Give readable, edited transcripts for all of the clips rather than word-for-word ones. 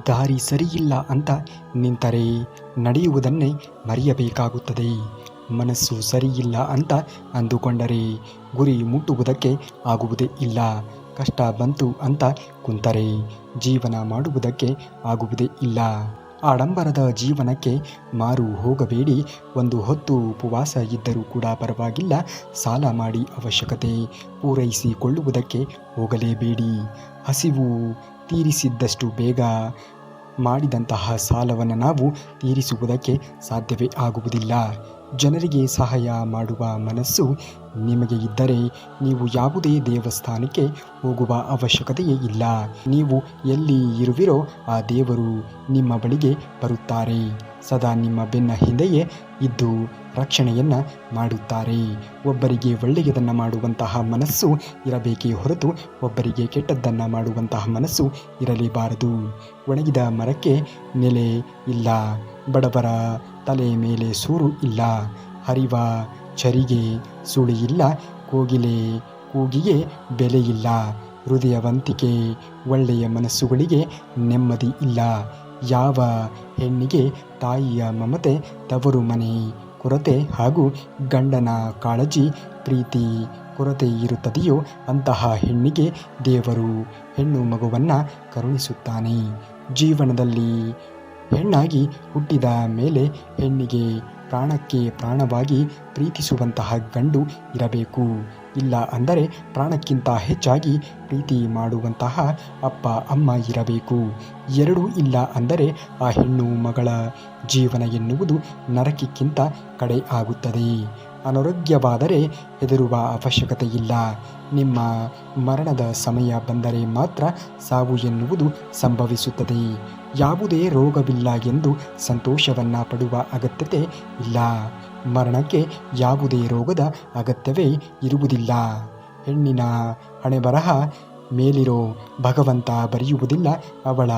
ದಾರಿ ಸರಿಯಿಲ್ಲ ಅಂತ ನಿಂತರೆ ನಡೆಯುವುದನ್ನೇ ಮರೆಯಬೇಕಾಗುತ್ತದೆ. ಮನಸ್ಸು ಸರಿಯಿಲ್ಲ ಅಂತ ಅಂದುಕೊಂಡರೆ ಗುರಿ ಮುಟ್ಟುವುದಕ್ಕೆ ಆಗುವುದೇ ಇಲ್ಲ. ಕಷ್ಟ ಬಂತು ಅಂತ ಕುಂತರೆ ಜೀವನ ಮಾಡುವುದಕ್ಕೆ ಆಗುವುದೇ ಇಲ್ಲ. ಆಡಂಬರದ ಜೀವನಕ್ಕೆ ಮಾರು ಹೋಗಬೇಡಿ. ಒಂದು ಹೊತ್ತು ಉಪವಾಸ ಇದ್ದರೂ ಕೂಡ ಪರವಾಗಿಲ್ಲ, ಸಾಲ ಮಾಡಿ ಅವಶ್ಯಕತೆ ಪೂರೈಸಿಕೊಳ್ಳುವುದಕ್ಕೆ ಹೋಗಲೇಬೇಡಿ. ಹಸಿವು ತೀರಿಸಿದ್ದಷ್ಟು ಬೇಗ ಮಾಡಿದಂತಹ ಸಾಲವನ್ನು ನಾವು ತೀರಿಸುವುದಕ್ಕೆ ಸಾಧ್ಯವೇ ಆಗುವುದಿಲ್ಲ. ಜನರಿಗೆ ಸಹಾಯ ಮಾಡುವ ಮನಸ್ಸು ನಿಮಗೆ ಇದ್ದರೆ ನೀವು ಯಾವುದೇ ದೇವಸ್ಥಾನಕ್ಕೆ ಹೋಗುವ ಅವಶ್ಯಕತೆಯೇ ಇಲ್ಲ. ನೀವು ಎಲ್ಲಿ ಇರುವಿರೋ ಆ ದೇವರು ನಿಮ್ಮ ಬಳಿಗೆ ಬರುತ್ತಾರೆ. ಸದಾ ನಿಮ್ಮ ಬೆನ್ನ ಹಿಂದೆಯೇ ಇದ್ದು ರಕ್ಷಣೆಯನ್ನು ಮಾಡುತ್ತಾರೆ. ಒಬ್ಬರಿಗೆ ಒಳ್ಳೆಯದನ್ನು ಮಾಡುವಂತಹ ಮನಸ್ಸು ಇರಬೇಕೇ ಹೊರತು ಒಬ್ಬರಿಗೆ ಕೆಟ್ಟದ್ದನ್ನು ಮಾಡುವಂತಹ ಮನಸ್ಸು ಇರಲೇಬಾರದು. ಒಣಗಿದ ಮರಕ್ಕೆ ನೆಲೆ ಇಲ್ಲ, ಬಡವರ ತಲೆ ಮೇಲೆ ಸೂರು ಇಲ್ಲ, ಹರಿವ ಚರಿಗೆ ಸುಳಿಯಿಲ್ಲ, ಕೋಗಿಲೆ ಕೂಗಿಗೆ ಬೆಲೆಯಿಲ್ಲ, ಹೃದಯವಂತಿಕೆ ಒಳ್ಳೆಯ ಮನಸ್ಸುಗಳಿಗೆ ನೆಮ್ಮದಿ ಇಲ್ಲ. ಯಾವ ಹೆಣ್ಣಿಗೆ ತಾಯಿಯ ಮಮತೆ, ತವರು ಮನೆ ಕೊರತೆ ಹಾಗೂ ಗಂಡನ ಕಾಳಜಿ ಪ್ರೀತಿ ಕೊರತೆ ಇರುತ್ತದೆಯೋ ಅಂತಹ ಹೆಣ್ಣಿಗೆ ದೇವರು ಹೆಣ್ಣು ಮಗುವನ್ನು ಕರುಣಿಸುತ್ತಾನೆ. ಜೀವನದಲ್ಲಿ ಹೆಣ್ಣಾಗಿ ಹುಟ್ಟಿದ ಮೇಲೆ ಹೆಣ್ಣಿಗೆ ಪ್ರಾಣಕ್ಕೆ ಪ್ರಾಣವಾಗಿ ಪ್ರೀತಿಸುವಂತಹ ಗಂಡು ಇರಬೇಕು. ಇಲ್ಲ ಅಂದರೆ ಪ್ರಾಣಕ್ಕಿಂತ ಹೆಚ್ಚಾಗಿ ಪ್ರೀತಿ ಮಾಡುವಂತಹ ಅಪ್ಪ ಅಮ್ಮ ಇರಬೇಕು. ಎರಡೂ ಇಲ್ಲ ಅಂದರೆ ಆ ಹೆಣ್ಣು ಮಗಳ ಜೀವನ ಎನ್ನುವುದು ನರಕಕ್ಕಿಂತ ಕಡೆ ಆಗುತ್ತದೆ. ಅನಾರೋಗ್ಯವಾದರೆ ಹೆದರುವ ಅವಶ್ಯಕತೆ ಇಲ್ಲ. ನಿಮ್ಮ ಮರಣದ ಸಮಯ ಬಂದರೆ ಮಾತ್ರ ಸಾವು ಎನ್ನುವುದು ಸಂಭವಿಸುತ್ತದೆ. ಯಾವುದೇ ರೋಗವಿಲ್ಲ ಎಂದು ಸಂತೋಷವನ್ನು ಪಡುವ ಅಗತ್ಯತೆ ಇಲ್ಲ. ಮರಣಕ್ಕೆ ಯಾವುದೇ ರೋಗದ ಅಗತ್ಯವೇ ಇರುವುದಿಲ್ಲ. ಹೆಣ್ಣಿನ ಹಣೆಬರಹ ಮೇಲಿರೋ ಭಗವಂತ ಬರೆಯುವುದಿಲ್ಲ, ಅವಳ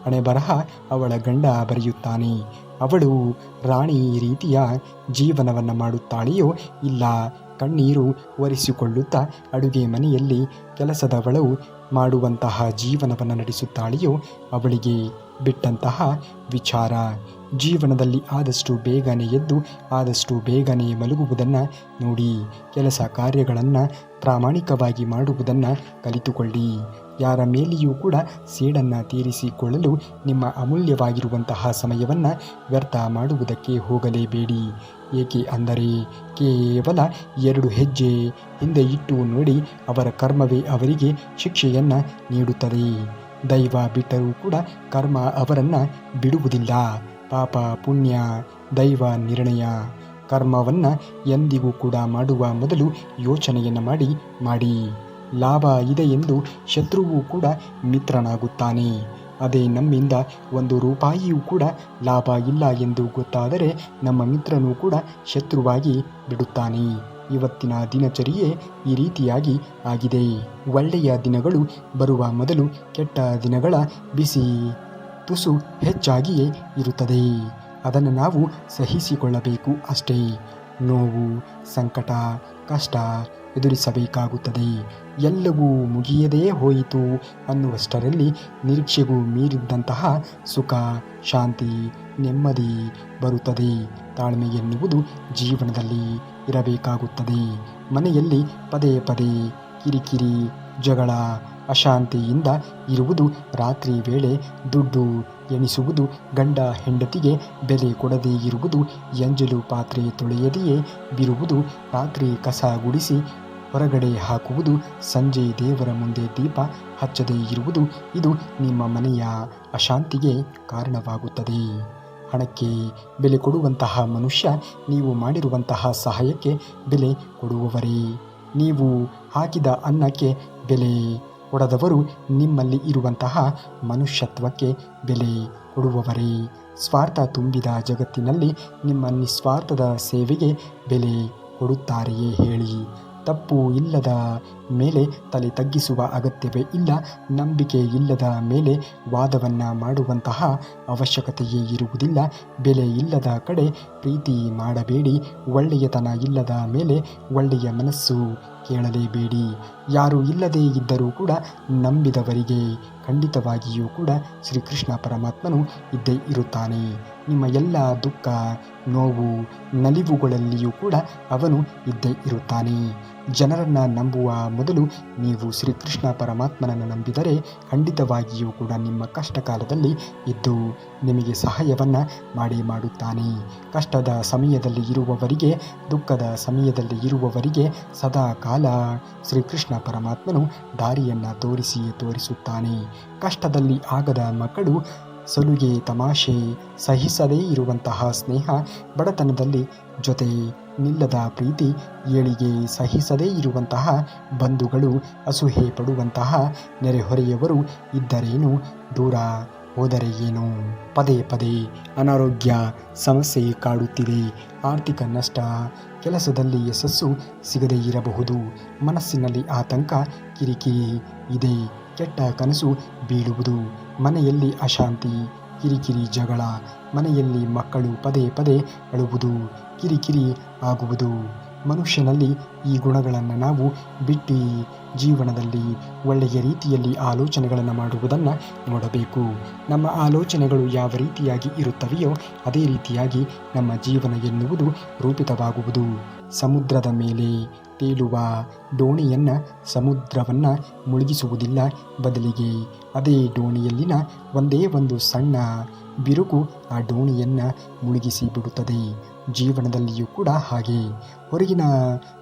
ಹಣೆಬರಹ ಅವಳ ಗಂಡ ಬರೆಯುತ್ತಾನೆ. ಅವಳು ರಾಣಿ ರೀತಿಯ ಜೀವನವನ್ನು ಮಾಡುತ್ತಾಳೆಯೋ ಇಲ್ಲ ಕಣ್ಣೀರು ಒರೆಸಿಕೊಳ್ಳುತ್ತಾ ಅಡುಗೆ ಮನೆಯಲ್ಲಿ ಕೆಲಸದವಳು ಮಾಡುವಂತಹ ಜೀವನವನ್ನು ನಡೆಸುತ್ತಾಳೆಯೋ ಅವಳಿಗೆ ಬಿಟ್ಟಂತಹ ವಿಚಾರ. ಜೀವನದಲ್ಲಿ ಆದಷ್ಟು ಬೇಗನೆ ಎದ್ದು ಆದಷ್ಟು ಬೇಗನೆ ಮಲಗುವುದನ್ನು ನೋಡಿ. ಕೆಲಸ ಕಾರ್ಯಗಳನ್ನು ಪ್ರಾಮಾಣಿಕವಾಗಿ ಮಾಡುವುದನ್ನು ಕಲಿತುಕೊಳ್ಳಿ. ಯಾರ ಮೇಲೆಯೂ ಕೂಡ ಸೇಡನ್ನು ತೀರಿಸಿಕೊಳ್ಳಲು ನಿಮ್ಮ ಅಮೂಲ್ಯವಾಗಿರುವಂತಹ ಸಮಯವನ್ನು ವ್ಯರ್ಥ ಮಾಡುವುದಕ್ಕೆ ಹೋಗಲೇಬೇಡಿ. ಏಕೆ ಅಂದರೆ ಕೇವಲ 2 ಹೆಜ್ಜೆ ಹಿಂದೆ ಇಟ್ಟು ನೋಡಿ, ಅವರ ಕರ್ಮವೇ ಅವರಿಗೆ ಶಿಕ್ಷೆಯನ್ನು ನೀಡುತ್ತದೆ. ದೈವ ಬಿಟ್ಟರೂ ಕೂಡ ಕರ್ಮ ಅವರನ್ನು ಬಿಡುವುದಿಲ್ಲ. ಪಾಪ ಪುಣ್ಯ ದೈವ ನಿರ್ಣಯ. ಕರ್ಮವನ್ನು ಎಂದಿಗೂ ಕೂಡ ಮಾಡುವ ಮೊದಲು ಯೋಚನೆಯನ್ನು ಮಾಡಿ. ಲಾಭ ಇದೆ ಎಂದು ಶತ್ರುವು ಕೂಡ ಮಿತ್ರನಾಗುತ್ತಾನೆ. ಅದೇ ನಮ್ಮಿಂದ 1 ರೂಪಾಯಿಯೂ ಕೂಡ ಲಾಭ ಇಲ್ಲ ಎಂದು ಗೊತ್ತಾದರೆ ನಮ್ಮ ಮಿತ್ರನೂ ಕೂಡ ಶತ್ರುವಾಗಿ ಬಿಡುತ್ತಾನೆ. ಇವತ್ತಿನ ದಿನಚರಿಯೇ ಈ ರೀತಿಯಾಗಿ ಆಗಿದೆ. ಒಳ್ಳೆಯ ದಿನಗಳು ಬರುವ ಮೊದಲು ಕೆಟ್ಟ ದಿನಗಳ ಬಿಸಿ ತುಸು ಹೆಚ್ಚಾಗಿಯೇ ಇರುತ್ತದೆ. ಅದನ್ನು ನಾವು ಸಹಿಸಿಕೊಳ್ಳಬೇಕು ಅಷ್ಟೇ. ನೋವು, ಸಂಕಟ, ಕಷ್ಟ ಎದುರಿಸಬೇಕಾಗುತ್ತದೆ. ಎಲ್ಲವೂ ಮುಗಿಯದೇ ಹೋಯಿತು ಅನ್ನುವಷ್ಟರಲ್ಲಿ ನಿರೀಕ್ಷೆಗೂ ಮೀರಿದಂತಹ ಸುಖ, ಶಾಂತಿ, ನೆಮ್ಮದಿ ಬರುತ್ತದೆ. ತಾಳ್ಮೆ ಎನ್ನುವುದು ಜೀವನದಲ್ಲಿ ಇರಬೇಕಾಗುತ್ತದೆ. ಮನೆಯಲ್ಲಿ ಪದೇ ಪದೇ ಕಿರಿಕಿರಿ, ಜಗಳ, ಅಶಾಂತಿಯಿಂದ ಇರುವುದು, ರಾತ್ರಿ ವೇಳೆ ದುಡ್ಡು ಎಣಿಸುವುದು, ಗಂಡ ಹೆಂಡತಿಗೆ ಬೆಲೆ ಕೊಡದೇ ಇರುವುದು, ಎಂಜಲು ಪಾತ್ರೆ ತೊಳೆಯದೆಯೇ ಬಿರುವುದು, ರಾತ್ರಿ ಕಸ ಗುಡಿಸಿ ಹೊರಗಡೆ ಹಾಕುವುದು, ಸಂಜೆ ದೇವರ ಮುಂದೆ ದೀಪ ಹಚ್ಚದೇ ಇರುವುದು, ಇದು ನಿಮ್ಮ ಮನೆಯ ಅಶಾಂತಿಗೆ ಕಾರಣವಾಗುತ್ತದೆ. ಹಣಕ್ಕೆ ಬೆಲೆ ಕೊಡುವಂತಹ ಮನುಷ್ಯ ನೀವು ಮಾಡಿರುವಂತಹ ಸಹಾಯಕ್ಕೆ ಬೆಲೆ ಕೊಡುವವರೇ. ನೀವು ಹಾಕಿದ ಅನ್ನಕ್ಕೆ ಬೆಲೆ ಕೊಡದವರು ನಿಮ್ಮಲ್ಲಿ ಇರುವಂತಹ ಮನುಷ್ಯತ್ವಕ್ಕೆ ಬೆಲೆ ಕೊಡುವವರೇ. ಸ್ವಾರ್ಥ ತುಂಬಿದ ಜಗತ್ತಿನಲ್ಲಿ ನಿಮ್ಮ ನಿಸ್ವಾರ್ಥದ ಸೇವೆಗೆ ಬೆಲೆ ಕೊಡುತ್ತಾರೆಯೇ ಹೇಳಿ? ತಪ್ಪು ಇಲ್ಲದ ಮೇಲೆ ತಲೆ ತಗ್ಗಿಸುವ ಅಗತ್ಯವೇ ಇಲ್ಲ. ನಂಬಿಕೆ ಇಲ್ಲದ ಮೇಲೆ ವಾದವನ್ನು ಮಾಡುವಂತಹ ಅವಶ್ಯಕತೆಯೇ ಇರುವುದಿಲ್ಲ. ಬೆಲೆ ಇಲ್ಲದ ಕಡೆ ಪ್ರೀತಿ ಮಾಡಬೇಡಿ. ಒಳ್ಳೆಯತನ ಇಲ್ಲದ ಮೇಲೆ ಒಳ್ಳೆಯ ಮನಸ್ಸು ಕೇಳಲೇಬೇಡಿ. ಯಾರು ಇಲ್ಲದೇ ಇದ್ದರೂ ಕೂಡ ನಂಬಿದವರಿಗೆ ಖಂಡಿತವಾಗಿಯೂ ಕೂಡ ಶ್ರೀಕೃಷ್ಣ ಪರಮಾತ್ಮನು ಇದ್ದೇ ಇರುತ್ತಾನೆ. ನಿಮ್ಮ ಎಲ್ಲ ದುಃಖ, ನೋವು, ನಲಿವುಗಳಲ್ಲಿಯೂ ಕೂಡ ಅವನು ಇದ್ದೇ ಇರುತ್ತಾನೆ. ಜನರನ್ನು ನಂಬುವ ಮೊದಲು ನೀವು ಶ್ರೀಕೃಷ್ಣ ಪರಮಾತ್ಮನನ್ನು ನಂಬಿದರೆ ಖಂಡಿತವಾಗಿಯೂ ಕೂಡ ನಿಮ್ಮ ಕಷ್ಟ ಕಾಲದಲ್ಲಿ ಇದ್ದು ನಿಮಗೆ ಸಹಾಯವನ್ನು ಮಾಡುತ್ತಾನೆ. ಕಷ್ಟದ ಸಮಯದಲ್ಲಿ ಇರುವವರಿಗೆ, ದುಃಖದ ಸಮಯದಲ್ಲಿ ಇರುವವರಿಗೆ ಸದಾ ಕಾಲ ಶ್ರೀಕೃಷ್ಣ ಪರಮಾತ್ಮನು ದಾರಿಯನ್ನು ತೋರಿಸುತ್ತಾನೆ. ಕಷ್ಟದಲ್ಲಿ ಆಗದ ಮಕ್ಕಳು, ಸಲುಗೆ ತಮಾಷೆ ಸಹಿಸದೇ ಇರುವಂತಹ ಸ್ನೇಹ, ಬಡತನದಲ್ಲಿ ಜೊತೆ ನಿಲ್ಲದ ಪ್ರೀತಿ, ಏಳಿಗೆ ಸಹಿಸದೇ ಇರುವಂತಹ ಬಂಧುಗಳು, ಅಸೂಹೆ ಪಡುವಂತಹ ನೆರೆಹೊರೆಯವರು ಇದ್ದರೇನು, ದೂರ ಹೋದರೆ ಏನು. ಪದೇ ಪದೇ ಅನಾರೋಗ್ಯ ಸಮಸ್ಯೆ ಕಾಡುತ್ತಿದೆ. ಆರ್ಥಿಕ ನಷ್ಟ, ಕೆಲಸದಲ್ಲಿ ಯಶಸ್ಸು ಸಿಗದೇ ಇರಬಹುದು. ಮನಸ್ಸಿನಲ್ಲಿ ಆತಂಕ, ಕಿರಿಕಿರಿ ಇದೆ. ಕೆಟ್ಟ ಕನಸು ಬೀಳುವುದು. ಮನೆಯಲ್ಲಿ ಅಶಾಂತಿ, ಕಿರಿಕಿರಿ, ಜಗಳ. ಮನೆಯಲ್ಲಿ ಮಕ್ಕಳು ಪದೇ ಪದೇ ಅಳುವುದು, ಕಿರಿಕಿರಿ ಆಗುವುದು. ಮನುಷ್ಯನಲ್ಲಿ ಈ ಗುಣಗಳನ್ನು ನಾವು ಬಿಟ್ಟು ಜೀವನದಲ್ಲಿ ಒಳ್ಳೆಯ ರೀತಿಯಲ್ಲಿ ಆಲೋಚನೆಗಳನ್ನು ಮಾಡುವುದನ್ನು ನೋಡಬೇಕು. ನಮ್ಮ ಆಲೋಚನೆಗಳು ಯಾವ ರೀತಿಯಾಗಿ ಇರುತ್ತವೆಯೋ ಅದೇ ರೀತಿಯಾಗಿ ನಮ್ಮ ಜೀವನ ಎನ್ನುವುದು ರೂಪಿತವಾಗುವುದು. ಸಮುದ್ರದ ಮೇಲೆ ತೇಲುವ ದೋಣಿಯನ್ನು ಸಮುದ್ರವನ್ನು ಮುಳುಗಿಸುವುದಿಲ್ಲ. ಬದಲಿಗೆ ಅದೇ ದೋಣಿಯಲ್ಲಿನ ಒಂದೇ ಒಂದು ಸಣ್ಣ ಬಿರುಕು ಆ ದೋಣಿಯನ್ನು ಮುಳುಗಿಸಿ ಬಿಡುತ್ತದೆ. ಜೀವನದಲ್ಲಿಯೂ ಕೂಡ ಹಾಗೆ. ಹೊರಗಿನ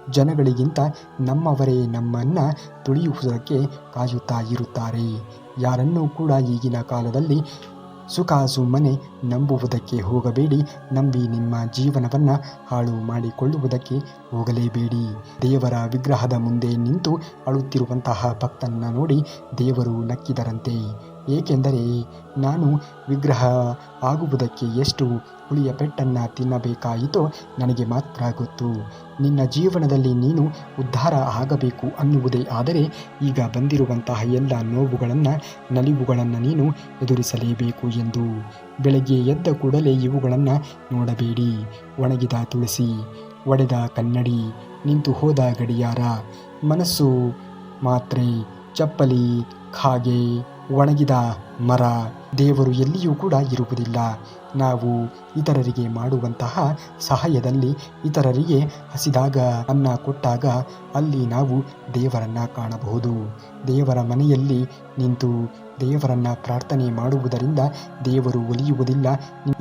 ಜನಗಳಿಗಿಂತ ನಮ್ಮವರೇ ನಮ್ಮನ್ನು ತುಳಿಯುವುದಕ್ಕೆ ಕಾಯುತ್ತಾ ಇರುತ್ತಾರೆ. ಯಾರನ್ನೂ ಕೂಡ ಈಗಿನ ಕಾಲದಲ್ಲಿ ಸುಮ್ಮನೆ ನಂಬುವುದಕ್ಕೆ ಹೋಗಬೇಡಿ. ನಂಬಿ ನಿಮ್ಮ ಜೀವನವನ್ನು ಹಾಳು ಮಾಡಿಕೊಳ್ಳುವುದಕ್ಕೆ ಹೋಗಲೇಬೇಡಿ. ದೇವರ ವಿಗ್ರಹದ ಮುಂದೆ ನಿಂತು ಅಳುತ್ತಿರುವಂತಹ ಭಕ್ತನನ್ನು ನೋಡಿ ದೇವರು ನಕ್ಕಿದರಂತೆ. ಏಕೆಂದರೆ ನಾನು ವಿಗ್ರಹ ಆಗುವುದಕ್ಕೆ ಎಷ್ಟು ಹುಳಿಯ ಪೆಟ್ಟನ್ನು ತಿನ್ನಬೇಕಾಯಿತೋ ನನಗೆ ಮಾತ್ರ ಗೊತ್ತು. ನಿನ್ನ ಜೀವನದಲ್ಲಿ ನೀನು ಉದ್ಧಾರ ಆಗಬೇಕು ಅನ್ನುವುದೇ ಆದರೆ ಈಗ ಬಂದಿರುವಂತಹ ಎಲ್ಲ ನೋವುಗಳನ್ನು, ನಲಿವುಗಳನ್ನು ನೀನು ಎದುರಿಸಲೇಬೇಕು ಎಂದು. ಬೆಳಗ್ಗೆ ಎದ್ದ ಕೂಡಲೇ ಇವುಗಳನ್ನು ನೋಡಬೇಡಿ. ಒಣಗಿದ ತುಳಸಿ, ಒಡೆದ ಕನ್ನಡಿ, ನಿಂತು ಹೋದ ಗಡಿಯಾರ, ಮನಸ್ಸು ಮಾತ್ರೆ, ಚಪ್ಪಲಿ, ಕಾಗೆ, ಒಣಗಿದ ಮರ. ದೇವರು ಎಲ್ಲಿಯೂ ಕೂಡ ಇರುವುದಿಲ್ಲ. ನಾವು ಇತರರಿಗೆ ಮಾಡುವಂತಹ ಸಹಾಯದಲ್ಲಿ, ಇತರರಿಗೆ ಹಸಿದಾಗ ಅನ್ನ ಕೊಟ್ಟಾಗ ಅಲ್ಲಿ ನಾವು ದೇವರನ್ನು ಕಾಣಬಹುದು. ದೇವರ ಮನೆಯಲ್ಲಿ ನಿಂತು ದೇವರನ್ನು ಪ್ರಾರ್ಥನೆ ಮಾಡುವುದರಿಂದ ದೇವರು ಒಲಿಯುವುದಿಲ್ಲ.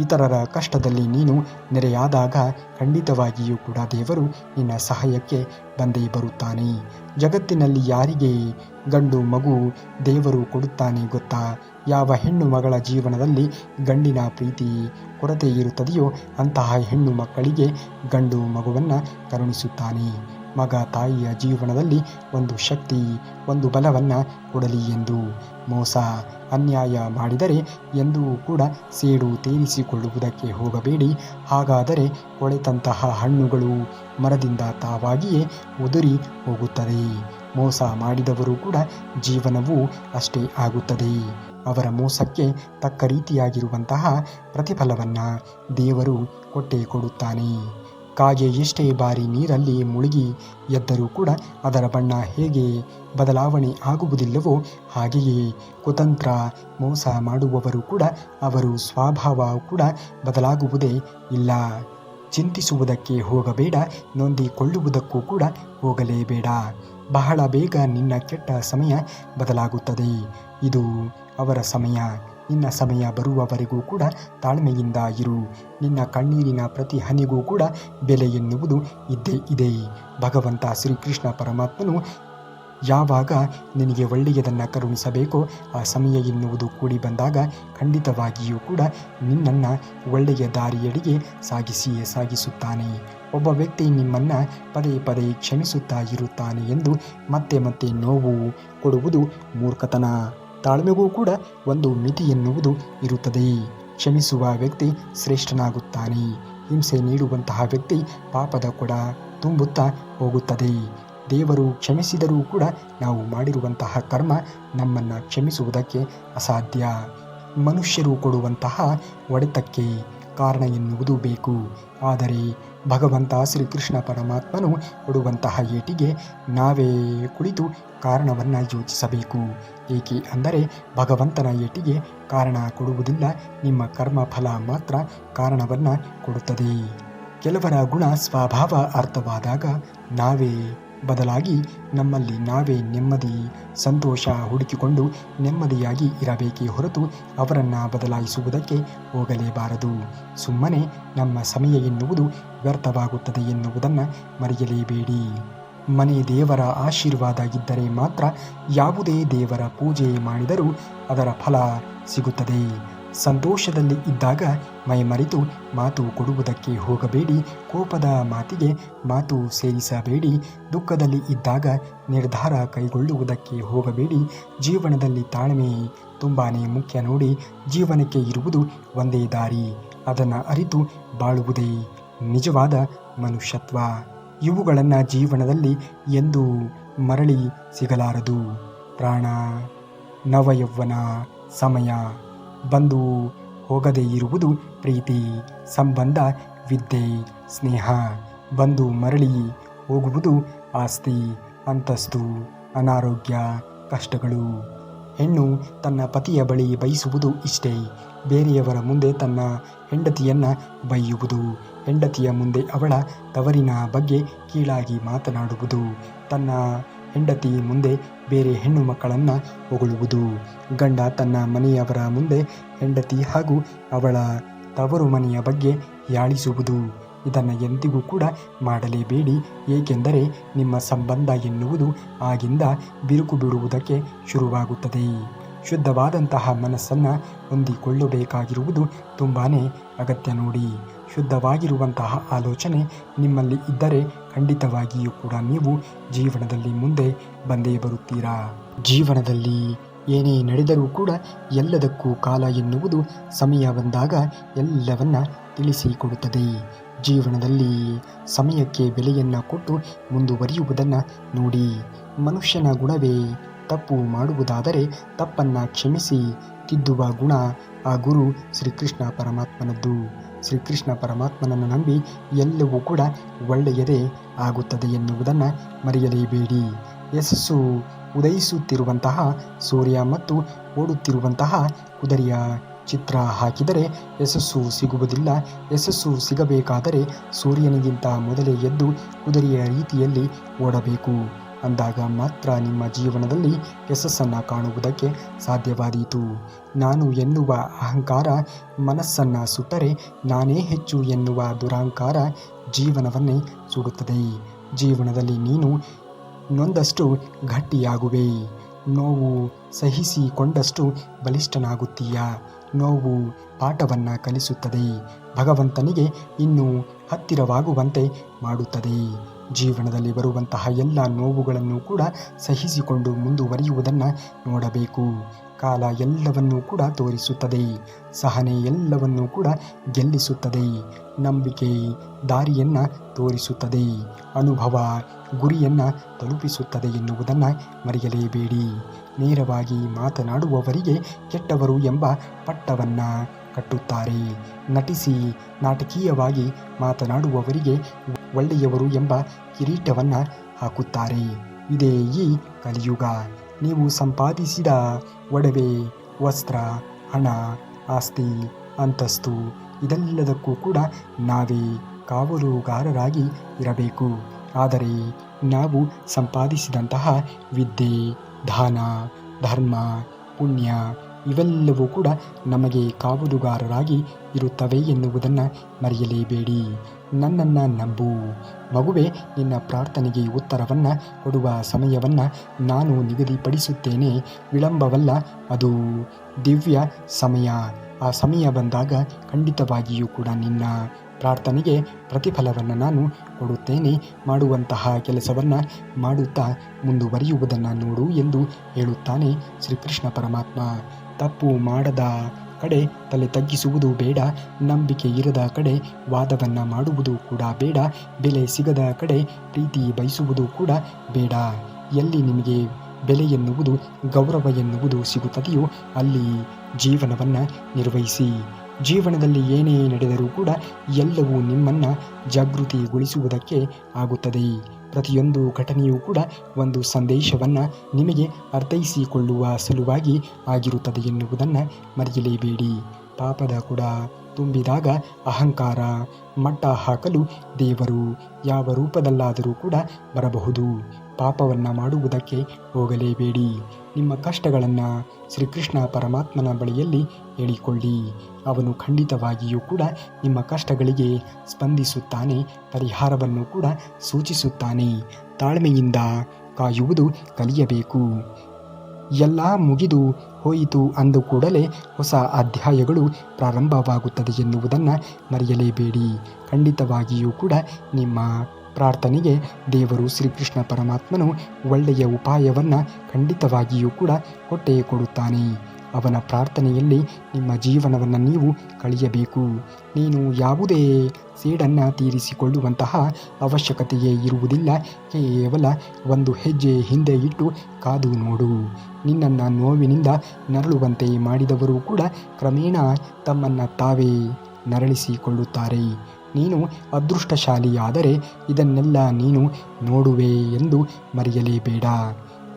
ಇತರರ ಕಷ್ಟದಲ್ಲಿ ನೀನು ನೆರೆಯಾದಾಗ ಖಂಡಿತವಾಗಿಯೂ ಕೂಡ ದೇವರು ನಿನ್ನ ಸಹಾಯಕ್ಕೆ ಬಂದೇ ಬರುತ್ತಾನೆ. ಜಗತ್ತಿನಲ್ಲಿ ಯಾರಿಗೆ ಗಂಡು ಮಗು ದೇವರು ಕೊಡುತ್ತಾನೆ ಗೊತ್ತಾ? ಯಾವ ಹೆಣ್ಣು ಮಗಳ ಜೀವನದಲ್ಲಿ ಗಂಡಿನ ಪ್ರೀತಿ ಕೊರತೆ ಇರುತ್ತದೆಯೋ ಅಂತಹ ಹೆಣ್ಣು ಮಕ್ಕಳಿಗೆ ಗಂಡು ಮಗುವನ್ನು ಕರುಣಿಸುತ್ತಾನೆ. ಮಗ ತಾಯಿಯ ಜೀವನದಲ್ಲಿ ಒಂದು ಶಕ್ತಿ, ಒಂದು ಬಲವನ್ನು ಕೊಡಲಿ ಎಂದು. ಮೋಸ, ಅನ್ಯಾಯ ಮಾಡಿದರೆ ಎಂದೂ ಕೂಡ ಸೇಡು ತೀರಿಸಿಕೊಳ್ಳುವುದಕ್ಕೆ ಹೋಗಬೇಡಿ. ಹಾಗಾದರೆ ಕೊಳೆತಂತಹ ಹಣ್ಣುಗಳು ಮರದಿಂದ ತಾವಾಗಿಯೇ ಉದುರಿ ಹೋಗುತ್ತದೆ. ಮೋಸ ಮಾಡಿದವರು ಕೂಡ ಜೀವನವೂ ಅಷ್ಟೇ ಆಗುತ್ತದೆ. ಅವರ ಮೋಸಕ್ಕೆ ತಕ್ಕ ರೀತಿಯಾಗಿರುವಂತಹ ಪ್ರತಿಫಲವನ್ನು ದೇವರು ಕೊಟ್ಟೇ ಕೊಡುತ್ತಾನೆ. ಕಾಗೆ ಎಷ್ಟೇ ಬಾರಿ ನೀರಲ್ಲಿ ಮುಳುಗಿ ಎದ್ದರೂ ಕೂಡ ಅದರ ಬಣ್ಣ ಹೇಗೆ ಬದಲಾವಣೆ ಆಗುವುದಿಲ್ಲವೋ ಹಾಗೆಯೇ ಕುತಂತ್ರ ಮೋಸ ಮಾಡುವವರು ಕೂಡ ಅವರ ಸ್ವಭಾವ ಕೂಡ ಬದಲಾಗುವುದೇ ಇಲ್ಲ. ಚಿಂತಿಸುವುದಕ್ಕೆ ಹೋಗಬೇಡ, ನೊಂದಿಕೊಳ್ಳುವುದಕ್ಕೂ ಕೂಡ ಹೋಗಲೇಬೇಡ. ಬಹಳ ಬೇಗ ನಿನ್ನ ಕೆಟ್ಟ ಸಮಯ ಬದಲಾಗುತ್ತದೆ. ಇದು ಅವರ ಸಮಯ. ನಿನ್ನ ಸಮಯ ಬರುವವರೆಗೂ ಕೂಡ ತಾಳ್ಮೆಯಿಂದ ಇರು. ನಿನ್ನ ಕಣ್ಣೀರಿನ ಪ್ರತಿ ಹನಿಗೂ ಕೂಡ ಬೆಲೆ ಎನ್ನುವುದು ಇದ್ದೇ ಇದೆ. ಭಗವಂತ ಶ್ರೀಕೃಷ್ಣ ಪರಮಾತ್ಮನು ಯಾವಾಗ ನಿನಗೆ ಒಳ್ಳೆಯದನ್ನು ಕರುಣಿಸಬೇಕೋ ಆ ಸಮಯ ಎನ್ನುವುದು ಕೂಡಿ ಬಂದಾಗ ಖಂಡಿತವಾಗಿಯೂ ಕೂಡ ನಿನ್ನನ್ನು ಒಳ್ಳೆಯ ದಾರಿಯಡಿಗೆ ಸಾಗಿಸುತ್ತಾನೆ. ಒಬ್ಬ ವ್ಯಕ್ತಿ ನಿಮ್ಮನ್ನು ಪದೇ ಪದೇ ಕ್ಷಮಿಸುತ್ತಾ ಇರುತ್ತಾನೆ ಎಂದು ಮತ್ತೆ ಮತ್ತೆ ನೋವು ಕೊಡುವುದು ಮೂರ್ಖತನ. ತಾಳ್ಮೆಗೂ ಕೂಡ ಒಂದು ಮಿತಿ ಎನ್ನುವುದು ಇರುತ್ತದೆ. ಕ್ಷಮಿಸುವ ವ್ಯಕ್ತಿ ಶ್ರೇಷ್ಠನಾಗುತ್ತಾನೆ. ಹಿಂಸೆ ನೀಡುವಂತಹ ವ್ಯಕ್ತಿ ಪಾಪದ ಕೊಡ ತುಂಬುತ್ತಾ ಹೋಗುತ್ತದೆ. ದೇವರು ಕ್ಷಮಿಸಿದರೂ ಕೂಡ ನಾವು ಮಾಡಿರುವಂತಹ ಕರ್ಮ ನಮ್ಮನ್ನು ಕ್ಷಮಿಸುವುದಕ್ಕೆ ಅಸಾಧ್ಯ. ಮನುಷ್ಯರು ಕೊಡುವಂತಹ ಹೊಡೆತಕ್ಕೆ ಕಾರಣ ಎನ್ನುವುದು ಬೇಕು, ಆದರೆ ಭಗವಂತ ಶ್ರೀಕೃಷ್ಣ ಪರಮಾತ್ಮನು ಕೊಡುವಂತಹ ಏಟಿಗೆ ನಾವೇ ಕುಳಿತು ಕಾರಣವನ್ನು ಯೋಚಿಸಬೇಕು. ಏಕೆ ಅಂದರೆ ಭಗವಂತನ ಏಟಿಗೆ ಕಾರಣ ಕೊಡುವುದಿಲ್ಲ, ನಿಮ್ಮ ಕರ್ಮ ಫಲ ಮಾತ್ರ ಕಾರಣವನ್ನು ಕೊಡುತ್ತದೆ. ಕೆಲವರ ಗುಣ ಸ್ವಭಾವ ಅರ್ಥವಾದಾಗ ನಾವೇ ಬದಲಾಗಿ ನಮ್ಮಲ್ಲಿ ನಾವೇ ನೆಮ್ಮದಿ ಸಂತೋಷ ಹುಡುಕಿಕೊಂಡು ನೆಮ್ಮದಿಯಾಗಿ ಇರಬೇಕೇ ಹೊರತು ಅವರನ್ನು ಬದಲಾಯಿಸುವುದಕ್ಕೆ ಹೋಗಲೇಬಾರದು. ಸುಮ್ಮನೆ ನಮ್ಮ ಸಮಯ ಎನ್ನುವುದು ವ್ಯರ್ಥವಾಗುತ್ತದೆ ಎನ್ನುವುದನ್ನು ಮರೆಯಲೇಬೇಡಿ. ಮನೆ ದೇವರ ಆಶೀರ್ವಾದ ಇದ್ದರೆ ಮಾತ್ರ ಯಾವುದೇ ದೇವರ ಪೂಜೆ ಮಾಡಿದರೂ ಅದರ ಫಲ ಸಿಗುತ್ತದೆ. ಸಂತೋಷದಲ್ಲಿ ಇದ್ದಾಗ ಮೈಮರೆತು ಮಾತು ಕೊಡುವುದಕ್ಕೆ ಹೋಗಬೇಡಿ, ಕೋಪದ ಮಾತಿಗೆ ಮಾತು ಸೇರಿಸಬೇಡಿ. ದುಃಖದಲ್ಲಿ ಇದ್ದಾಗ ನಿರ್ಧಾರ ಕೈಗೊಳ್ಳುವುದಕ್ಕೆ ಹೋಗಬೇಡಿ. ಜೀವನದಲ್ಲಿ ತಾಳ್ಮೆ ತುಂಬಾ ಮುಖ್ಯ ನೋಡಿ. ಜೀವನಕ್ಕೆ ಇರುವುದು ಒಂದೇ ದಾರಿ, ಅದನ್ನು ಅರಿತು ಬಾಳುವುದೇ ನಿಜವಾದ ಮನುಷ್ಯತ್ವ. ಇವುಗಳನ್ನು ಜೀವನದಲ್ಲಿ ಎಂದೂ ಮರಳಿ ಸಿಗಲಾರದು. ಪ್ರಾಣ, ನವಯೌವನ, ಸಮಯ ಬಂದು ಹೋಗದೇ ಇರುವುದು ಪ್ರೀತಿ, ಸಂಬಂಧ, ವಿದ್ಯೆ, ಸ್ನೇಹ. ಬಂದು ಮರಳಿ ಹೋಗುವುದು ಆಸ್ತಿ, ಅಂತಸ್ತು, ಅನಾರೋಗ್ಯ, ಕಷ್ಟಗಳು. ಹೆಣ್ಣು ತನ್ನ ಪತಿಯ ಬಳಿ ಬಯಸುವುದು ಇಷ್ಟೇ, ಬೇರೆಯವರ ಮುಂದೆ ತನ್ನ ಹೆಂಡತಿಯನ್ನು ಬೈಯುವುದು, ಹೆಂಡತಿಯ ಮುಂದೆ ಅವಳ ತವರಿನ ಬಗ್ಗೆ ಕೀಳಾಗಿ ಮಾತನಾಡುವುದು, ತನ್ನ ಹೆಂಡತಿ ಮುಂದೆ ಬೇರೆ ಹೆಣ್ಣು ಮಕ್ಕಳನ್ನು ಹೊಗಳುವುದು, ಗಂಡ ತನ್ನ ಮನೆಯವರ ಮುಂದೆ ಹೆಂಡತಿ ಹಾಗೂ ಅವಳ ತವರು ಮನೆಯ ಬಗ್ಗೆ ಯಾಳಿಸುವುದು. ಇದನ್ನು ಎಂದಿಗೂ ಕೂಡ ಮಾಡಲೇಬೇಡಿ, ಏಕೆಂದರೆ ನಿಮ್ಮ ಸಂಬಂಧ ಎನ್ನುವುದು ಆಗಿಂದ ಬಿರುಕು ಬಿಡುವುದಕ್ಕೆ ಶುರುವಾಗುತ್ತದೆ. ಶುದ್ಧವಾದಂತಹ ಮನಸ್ಸನ್ನು ಹೊಂದಿಕೊಳ್ಳಬೇಕಾಗಿರುವುದು ತುಂಬಾ ಅಗತ್ಯ ನೋಡಿ. ಶುದ್ಧವಾಗಿರುವಂತಹ ಆಲೋಚನೆ ನಿಮ್ಮಲ್ಲಿ ಇದ್ದರೆ ಖಂಡಿತವಾಗಿಯೂ ಕೂಡ ನೀವು ಜೀವನದಲ್ಲಿ ಮುಂದೆ ಬಂದೇ ಬರುತ್ತೀರಾ. ಜೀವನದಲ್ಲಿ ಏನೇ ನಡೆದರೂ ಕೂಡ ಎಲ್ಲದಕ್ಕೂ ಕಾಲ ಎನ್ನುವುದು ಸಮಯ ಬಂದಾಗ ಎಲ್ಲವನ್ನ ತಿಳಿಸಿಕೊಡುತ್ತದೆ. ಜೀವನದಲ್ಲಿ ಸಮಯಕ್ಕೆ ಬೆಲೆಯನ್ನು ಕೊಟ್ಟು ಮುಂದುವರಿಯುವುದನ್ನು ನೋಡಿ. ಮನುಷ್ಯನ ಗುಣವೇ ತಪ್ಪು ಮಾಡುವುದಾದರೆ ತಪ್ಪನ್ನು ಕ್ಷಮಿಸಿ ತಿದ್ದುವ ಗುಣ ಆ ಗುರು ಶ್ರೀಕೃಷ್ಣ ಪರಮಾತ್ಮನದ್ದು. ಶ್ರೀಕೃಷ್ಣ ಪರಮಾತ್ಮನನ್ನು ನಂಬಿ ಎಲ್ಲವೂ ಕೂಡ ಒಳ್ಳೆಯದೇ ಆಗುತ್ತದೆ ಎನ್ನುವುದನ್ನು ಮರೆಯಲೇಬೇಡಿ. ಯಶಸ್ಸು ಉದಯಿಸುತ್ತಿರುವಂತಹ ಸೂರ್ಯ ಮತ್ತು ಓಡುತ್ತಿರುವಂತಹ ಕುದುರೆಯ ಚಿತ್ರ ಹಾಕಿದರೆ ಯಶಸ್ಸು ಸಿಗುವುದಿಲ್ಲ. ಯಶಸ್ಸು ಸಿಗಬೇಕಾದರೆ ಸೂರ್ಯನಿಗಿಂತ ಮೊದಲೇ ಎದ್ದು ಕುದುರೆಯ ರೀತಿಯಲ್ಲಿ ಓಡಬೇಕು. ಅಂದಾಗ ಮಾತ್ರ ನಿಮ್ಮ ಜೀವನದಲ್ಲಿ ಯಶಸ್ಸನ್ನು ಕಾಣುವುದಕ್ಕೆ ಸಾಧ್ಯವಾದೀತು. ನಾನು ಎನ್ನುವ ಅಹಂಕಾರ ಮನಸ್ಸನ್ನು ಸುಟ್ಟರೆ ನಾನೇ ಹೆಚ್ಚು ಎನ್ನುವ ದುರಹಂಕಾರ ಜೀವನವನ್ನೇ ಸುಡುತ್ತದೆ. ಜೀವನದಲ್ಲಿ ನೀನು ನೊಂದಷ್ಟು ಗಟ್ಟಿಯಾಗುವೆ, ನೋವು ಸಹಿಸಿಕೊಂಡಷ್ಟು ಬಲಿಷ್ಠನಾಗುತ್ತೀಯ. ನೋವು ಪಾಠವನ್ನು ಕಲಿಸುತ್ತದೆ, ಭಗವಂತನಿಗೆ ಇನ್ನೂ ಹತ್ತಿರವಾಗುವಂತೆ ಮಾಡುತ್ತದೆ. ಜೀವನದಲ್ಲಿ ಬರುವಂತಹ ಎಲ್ಲ ನೋವುಗಳನ್ನು ಕೂಡ ಸಹಿಸಿಕೊಂಡು ಮುಂದುವರಿಯುವುದನ್ನು ನೋಡಬೇಕು. ಕಾಲ ಎಲ್ಲವನ್ನೂ ಕೂಡ ತೋರಿಸುತ್ತದೆ, ಸಹನೆ ಎಲ್ಲವನ್ನೂ ಕೂಡ ಗೆಲ್ಲಿಸುತ್ತದೆ. ನಂಬಿಕೆ ದಾರಿಯನ್ನು ತೋರಿಸುತ್ತದೆ, ಅನುಭವ ಗುರಿಯನ್ನು ತಲುಪಿಸುತ್ತದೆ ಎನ್ನುವುದನ್ನು ಮರೆಯಲೇಬೇಡಿ. ನೇರವಾಗಿ ಮಾತನಾಡುವವರಿಗೆ ಕೆಟ್ಟವರು ಎಂಬ ಪಟ್ಟವನ್ನು ಕಟ್ಟುತ್ತಾರೆ. ನಟಿಸಿ ನಾಟಕೀಯವಾಗಿ ಮಾತನಾಡುವವರಿಗೆ ಒಳ್ಳೆಯವರು ಎಂಬ ಕಿರೀಟವನ್ನು ಹಾಕುತ್ತಾರೆ. ಇದೇ ಈ ಕಲಿಯುಗ. ನೀವು ಸಂಪಾದಿಸಿದ ಒಡವೆ, ವಸ್ತ್ರ, ಹಣ, ಆಸ್ತಿ, ಅಂತಸ್ತು ಇದೆಲ್ಲದಕ್ಕೂ ಕೂಡ ನಾವೇ ಕಾವಲುಗಾರರಾಗಿ ಇರಬೇಕು. ಆದರೆ ನಾವು ಸಂಪಾದಿಸಿದಂತಹ ವಿದ್ಯೆ, ದಾನ, ಧರ್ಮ, ಪುಣ್ಯ ಇವೆಲ್ಲವೂ ಕೂಡ ನಮಗೆ ಕಾವಲುಗಾರರಾಗಿ ಇರುತ್ತವೆ ಎನ್ನುವುದನ್ನು ಮರೆಯಲೇಬೇಡಿ. ನನ್ನನ್ನು ನಂಬು ಮಗುವೆ, ನಿನ್ನ ಪ್ರಾರ್ಥನೆಗೆ ಉತ್ತರವನ್ನು ಕೊಡುವ ಸಮಯವನ್ನು ನಾನು ನಿಗದಿಪಡಿಸುತ್ತೇನೆ. ವಿಳಂಬವಲ್ಲ, ಅದು ದಿವ್ಯ ಸಮಯ. ಆ ಸಮಯ ಬಂದಾಗ ಖಂಡಿತವಾಗಿಯೂ ಕೂಡ ನಿನ್ನ ಪ್ರಾರ್ಥನೆಗೆ ಪ್ರತಿಫಲವನ್ನು ನಾನು ಕೊಡುತ್ತೇನೆ. ಮಾಡುವಂತಹ ಕೆಲಸವನ್ನು ಮಾಡುತ್ತಾ ಮುಂದುವರಿಯುವುದನ್ನು ನೋಡು ಎಂದು ಹೇಳುತ್ತಾನೆ ಶ್ರೀಕೃಷ್ಣ ಪರಮಾತ್ಮ. ತಪ್ಪು ಮಾಡದ ಕಡೆ ತಲೆ ತಗ್ಗಿಸುವುದು ಬೇಡ. ನಂಬಿಕೆ ಇರದ ಕಡೆ ವಾದವನ್ನು ಮಾಡುವುದು ಕೂಡ ಬೇಡ. ಬೆಲೆ ಸಿಗದ ಕಡೆ ಪ್ರೀತಿ ಬಯಸುವುದು ಕೂಡ ಬೇಡ. ಎಲ್ಲಿ ನಿಮಗೆ ಬೆಲೆ ಎನ್ನುವುದು, ಗೌರವ ಎನ್ನುವುದು ಸಿಗುತ್ತದೆಯೋ ಅಲ್ಲಿ ಜೀವನವನ್ನು ನಿರ್ವಹಿಸಿ. ಜೀವನದಲ್ಲಿ ಏನೇ ನಡೆದರೂ ಕೂಡ ಎಲ್ಲವೂ ನಿಮ್ಮನ್ನು ಜಾಗೃತಿಗೊಳಿಸುವುದಕ್ಕೆ ಆಗುತ್ತದೆ. ಪ್ರತಿಯೊಂದು ಘಟನೆಯೂ ಕೂಡ ಒಂದು ಸಂದೇಶವನ್ನು ನಿಮಗೆ ಅರ್ಥೈಸಿಕೊಳ್ಳುವ ಸಲುವಾಗಿ ಆಗಿರುತ್ತದೆ ಎನ್ನುವುದನ್ನು ಮರೆಯಲೇಬೇಡಿ. ಪಾಪದ ಕೂಡ ತುಂಬಿದಾಗ ಅಹಂಕಾರ ಮಟ್ಟ ಹಾಕಲು ದೇವರು ಯಾವ ರೂಪದಲ್ಲಾದರೂ ಕೂಡ ಬರಬಹುದು. ಪಾಪವನ್ನು ಮಾಡುವುದಕ್ಕೆ ಹೋಗಲೇಬೇಡಿ. ನಿಮ್ಮ ಕಷ್ಟಗಳನ್ನು ಶ್ರೀಕೃಷ್ಣ ಪರಮಾತ್ಮನ ಬಳಿಯಲ್ಲಿ ಹೇಳಿಕೊಳ್ಳಿ. ಅವನು ಖಂಡಿತವಾಗಿಯೂ ಕೂಡ ನಿಮ್ಮ ಕಷ್ಟಗಳಿಗೆ ಸ್ಪಂದಿಸುತ್ತಾನೆ, ಪರಿಹಾರವನ್ನು ಕೂಡ ಸೂಚಿಸುತ್ತಾನೆ. ತಾಳ್ಮೆಯಿಂದ ಕಾಯುವುದು ಕಲಿಯಬೇಕು. ಎಲ್ಲ ಮುಗಿದು ಹೋಯಿತು ಅಂದ ಕೂಡಲೇ ಹೊಸ ಅಧ್ಯಾಯಗಳು ಪ್ರಾರಂಭವಾಗುತ್ತದೆ ಎನ್ನುವುದನ್ನು ಮರೆಯಲೇಬೇಡಿ. ಖಂಡಿತವಾಗಿಯೂ ಕೂಡ ನಿಮ್ಮ ಪ್ರಾರ್ಥನೆಗೆ ದೇವರು ಶ್ರೀಕೃಷ್ಣ ಪರಮಾತ್ಮನು ಒಳ್ಳೆಯ ಉಪಾಯವನ್ನು ಖಂಡಿತವಾಗಿಯೂ ಕೂಡ ಕೊಟ್ಟೇ ಕೊಡುತ್ತಾನೆ. ಅವನ ಪ್ರಾರ್ಥನೆಯಲ್ಲಿ ನಿಮ್ಮ ಜೀವನವನ್ನು ನೀವು ಕಳೆಯಬೇಕು. ನೀನು ಯಾವುದೇ ಸೇಡನ್ನು ತೀರಿಸಿಕೊಳ್ಳುವಂತಹ ಅವಶ್ಯಕತೆಯೇ ಇರುವುದಿಲ್ಲ. ಕೇವಲ ಒಂದು ಹೆಜ್ಜೆ ಹಿಂದೆ ಇಟ್ಟು ಕಾದು ನೋಡು. ನಿನ್ನನ್ನು ನೋವಿನಿಂದ ನರಳುವಂತೆ ಮಾಡಿದವರು ಕೂಡ ಕ್ರಮೇಣ ತಮ್ಮನ್ನು ತಾವೇ ನರಳಿಸಿಕೊಳ್ಳುತ್ತಾರೆ. ನೀನು ಅದೃಷ್ಟಶಾಲಿಯಾದರೆ ಇದನ್ನೆಲ್ಲ ನೀನು ನೋಡುವೆ ಎಂದು ಮರೆಯಲೇಬೇಡ.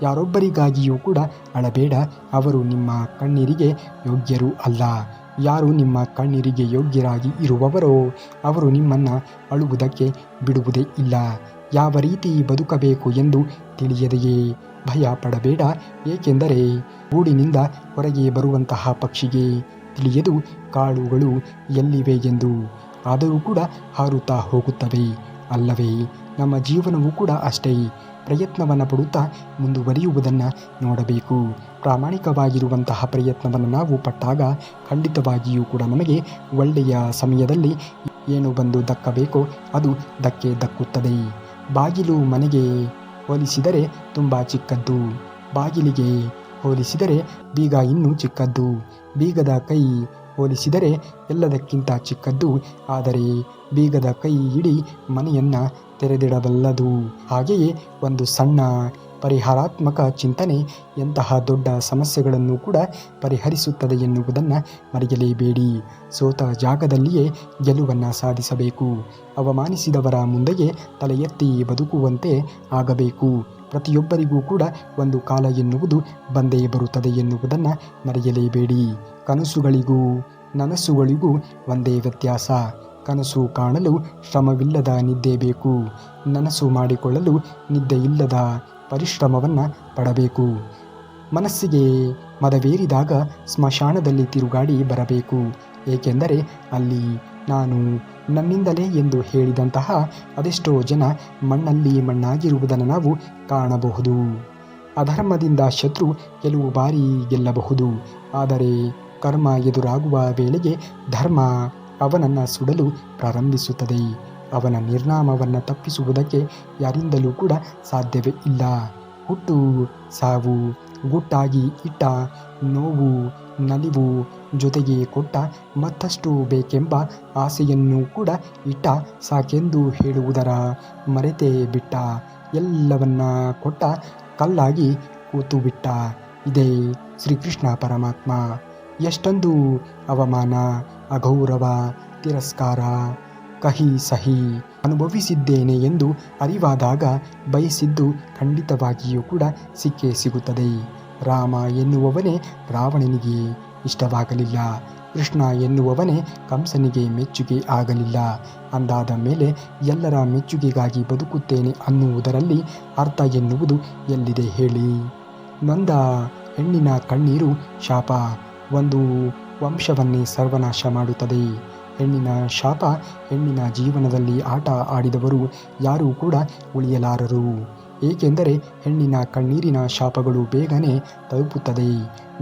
ಯಾರೊಬ್ಬರಿಗಾಗಿಯೂ ಕೂಡ ಅಳಬೇಡ. ಅವರು ನಿಮ್ಮ ಕಣ್ಣೀರಿಗೆ ಯೋಗ್ಯರು ಅಲ್ಲ. ಯಾರು ನಿಮ್ಮ ಕಣ್ಣೀರಿಗೆ ಯೋಗ್ಯರಾಗಿ ಇರುವವರೋ ಅವರು ನಿಮ್ಮನ್ನು ಅಳುವುದಕ್ಕೆ ಬಿಡುವುದೇ ಇಲ್ಲ. ಯಾವ ರೀತಿ ಬದುಕಬೇಕು ಎಂದು ತಿಳಿಯದೆಯೇ ಭಯ ಪಡಬೇಡ. ಏಕೆಂದರೆ ಗೂಡಿನಿಂದ ಹೊರಗೆ ಬರುವಂತಹ ಪಕ್ಷಿಗೆ ತಿಳಿಯದು ಕಾಳುಗಳು ಎಲ್ಲಿವೆ ಎಂದು. ಆದರೂ ಕೂಡ ಹಾರುತ್ತಾ ಹೋಗುತ್ತವೆ ಅಲ್ಲವೇ? ನಮ್ಮ ಜೀವನವೂ ಕೂಡ ಅಷ್ಟೇ. ಪ್ರಯತ್ನವನ್ನು ಪಡುತ್ತಾ ಮುಂದುವರಿಯುವುದನ್ನು ನೋಡಬೇಕು. ಪ್ರಾಮಾಣಿಕವಾಗಿರುವಂತಹ ಪ್ರಯತ್ನವನ್ನು ನಾವು ಪಟ್ಟಾಗ ಖಂಡಿತವಾಗಿಯೂ ಕೂಡ ನಮಗೆ ಒಳ್ಳೆಯ ಸಮಯದಲ್ಲಿ ಏನು ಬಂದು ದಕ್ಕಬೇಕೋ ಅದು ದಕ್ಕುತ್ತದೆ. ಬಾಗಿಲು ಮನೆಗೆ ಹೋಲಿಸಿದರೆ ತುಂಬ ಚಿಕ್ಕದ್ದು, ಬಾಗಿಲಿಗೆ ಹೋಲಿಸಿದರೆ ಬೀಗ ಇನ್ನೂ ಚಿಕ್ಕದ್ದು, ಬೀಗದ ಕೈ ಹೋಲಿಸಿದರೆ ಎಲ್ಲದಕ್ಕಿಂತ ಚಿಕ್ಕದ್ದು. ಆದರೆ ಬೀಗದ ಕೈ ಇಡೀ ಮನೆಯನ್ನು ತೆರೆದಿಡಬಲ್ಲದು. ಹಾಗೆಯೇ ಒಂದು ಸಣ್ಣ ಪರಿಹಾರಾತ್ಮಕ ಚಿಂತನೆ ಎಂತಹ ದೊಡ್ಡ ಸಮಸ್ಯೆಗಳನ್ನು ಕೂಡ ಪರಿಹರಿಸುತ್ತದೆ ಎನ್ನುವುದನ್ನು ಮರೆಯಲೇಬೇಡಿ. ಸೋತ ಜಾಗದಲ್ಲಿಯೇ ಗೆಲುವನ್ನು ಸಾಧಿಸಬೇಕು. ಅವಮಾನಿಸಿದವರ ಮುಂದೆಯೇ ತಲೆ ಎತ್ತಿ ಬದುಕುವಂತೆ ಆಗಬೇಕು. ಪ್ರತಿಯೊಬ್ಬರಿಗೂ ಕೂಡ ಒಂದು ಕಾಲ ಎನ್ನುವುದು ಬಂದೇ ಬರುತ್ತದೆ ಎನ್ನುವುದನ್ನು ಮರೆಯಲೇಬೇಡಿ. ಕನಸುಗಳಿಗೂ ನನಸುಗಳಿಗೂ ಒಂದೇ ವ್ಯತ್ಯಾಸ. ಕನಸು ಕಾಣಲು ಶ್ರಮವಿಲ್ಲದ ನಿದ್ದೆ ಬೇಕು. ನನಸು ಮಾಡಿಕೊಳ್ಳಲು ನಿದ್ದೆಯಿಲ್ಲದ ಪರಿಶ್ರಮವನ್ನು ಪಡಬೇಕು. ಮನಸ್ಸಿಗೆ ಮದವೇರಿದಾಗ ಸ್ಮಶಾನದಲ್ಲಿ ತಿರುಗಾಡಿ ಬರಬೇಕು. ಏಕೆಂದರೆ ಅಲ್ಲಿ ನಾನು ನನ್ನಿಂದಲೇ ಎಂದು ಹೇಳಿದಂತಹ ಅದೆಷ್ಟೋ ಜನ ಮಣ್ಣಲ್ಲಿ ಮಣ್ಣಾಗಿರುವುದನ್ನು ನಾವು ಕಾಣಬಹುದು. ಅಧರ್ಮದಿಂದ ಶತ್ರು ಕೆಲವು ಬಾರಿ ಗೆಲ್ಲಬಹುದು. ಆದರೆ ಕರ್ಮ ಎದುರಾಗುವ ವೇಳೆಗೆ ಧರ್ಮ ಅವನನ್ನು ಸುಡಲು ಪ್ರಾರಂಭಿಸುತ್ತದೆ. ಅವನ ನಿರ್ನಾಮವನ್ನು ತಪ್ಪಿಸುವುದಕ್ಕೆ ಯಾರಿಂದಲೂ ಕೂಡ ಸಾಧ್ಯವೇ ಇಲ್ಲ. ಹುಟ್ಟು ಸಾವು ಗುಟ್ಟಾಗಿ ಇಟ್ಟ ನೋವು ನಲಿವು ಜೊತೆಗೆ ಕೊಟ್ಟ ಮತ್ತಷ್ಟು ಬೇಕೆಂಬ ಆಸೆಯನ್ನು ಕೂಡ ಇಟ್ಟ. ಸಾಕೆಂದು ಹೇಳುವುದರ ಮರೆತೇ ಬಿಟ್ಟ. ಎಲ್ಲವನ್ನ ಕೊಟ್ಟ ಕಲ್ಲಾಗಿ ಕೂತು ಬಿಟ್ಟ. ಇದೇ ಶ್ರೀಕೃಷ್ಣ ಪರಮಾತ್ಮ. ಎಷ್ಟೊಂದು ಅವಮಾನ ಅಗೌರವ ತಿರಸ್ಕಾರ ಕಹಿ ಸಹಿ ಅನುಭವಿಸಿದ್ದೇನೆ ಎಂದು ಅರಿವಾದಾಗ ಬಯಸಿದ್ದು ಖಂಡಿತವಾಗಿಯೂ ಕೂಡ ಸಿಕ್ಕೇ ಸಿಗುತ್ತದೆ. ರಾಮ ಎನ್ನುವವನೇ ರಾವಣನಿಗೆ ಇಷ್ಟವಾಗಲಿಲ್ಲ. ಕೃಷ್ಣ ಎನ್ನುವವನೇ ಕಂಸನಿಗೆ ಮೆಚ್ಚುಗೆ ಆಗಲಿಲ್ಲ. ಅಂದಾದ ಮೇಲೆ ಎಲ್ಲರ ಮೆಚ್ಚುಗೆಗಾಗಿ ಬದುಕುತ್ತೇನೆ ಅನ್ನುವುದರಲ್ಲಿ ಅರ್ಥ ಎನ್ನುವುದು ಎಲ್ಲಿದೆ ಹೇಳಿ? ನೊಂದ ಹೆಣ್ಣಿನ ಕಣ್ಣೀರು ಶಾಪ. ಒಂದು ವಂಶವನ್ನೇ ಸರ್ವನಾಶ ಮಾಡುತ್ತದೆ. ಹೆಣ್ಣಿನ ಶಾಪ. ಹೆಣ್ಣಿನ ಜೀವನದಲ್ಲಿ ಆಟ ಆಡಿದವರು ಯಾರೂ ಕೂಡ ಉಳಿಯಲಾರರು. ಏಕೆಂದರೆ ಹೆಣ್ಣಿನ ಕಣ್ಣೀರಿನ ಶಾಪಗಳು ಬೇಗನೆ ತಲುಪುತ್ತದೆ.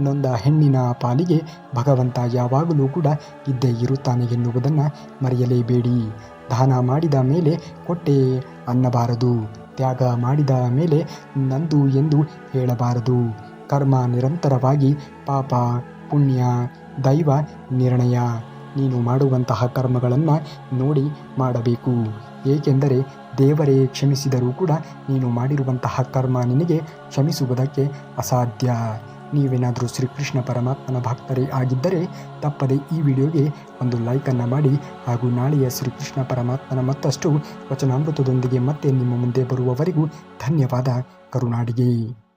ನೊಂದ ಹೆಣ್ಣಿನ ಪಾಲಿಗೆ ಭಗವಂತ ಯಾವಾಗಲೂ ಕೂಡ ಇದ್ದೇ ಇರುತ್ತಾನೆ ಎನ್ನುವುದನ್ನು ಮರೆಯಲೇಬೇಡಿ. ದಾನ ಮಾಡಿದ ಮೇಲೆ ಕೊಟ್ಟೆ ಅನ್ನಬಾರದು. ತ್ಯಾಗ ಮಾಡಿದ ಮೇಲೆ ನಂದು ಎಂದು ಹೇಳಬಾರದು. ಕರ್ಮ ನಿರಂತರವಾಗಿ ಪಾಪ ಪುಣ್ಯ ದೈವ ನಿರ್ಣಯ. ನೀನು ಮಾಡುವಂತಹ ಕರ್ಮಗಳನ್ನು ನೋಡಿ ಮಾಡಬೇಕು. ಏಕೆಂದರೆ ದೇವರೇ ಕ್ಷಮಿಸಿದರೂ ಕೂಡ ನೀನು ಮಾಡಿರುವಂತಹ ಕರ್ಮ ನಿನಗೆ ಕ್ಷಮಿಸುವುದಕ್ಕೆ ಅಸಾಧ್ಯ. ನೀವೇನಾದರೂ ಶ್ರೀಕೃಷ್ಣ ಪರಮಾತ್ಮನ ಭಕ್ತರೇ ಆಗಿದ್ದರೆ ತಪ್ಪದೆ ಈ ವಿಡಿಯೋಗೆ ಒಂದು ಲೈಕನ್ನು ಮಾಡಿ ಹಾಗೂ ನಾಳೆಯ ಶ್ರೀಕೃಷ್ಣ ಪರಮಾತ್ಮನ ಮತ್ತಷ್ಟು ವಚನಾಮೃತದೊಂದಿಗೆ ಮತ್ತೆ ನಿಮ್ಮ ಮುಂದೆ ಬರುವವರೆಗೂ ಧನ್ಯವಾದ. ಕರುನಾಡಿಗೆ.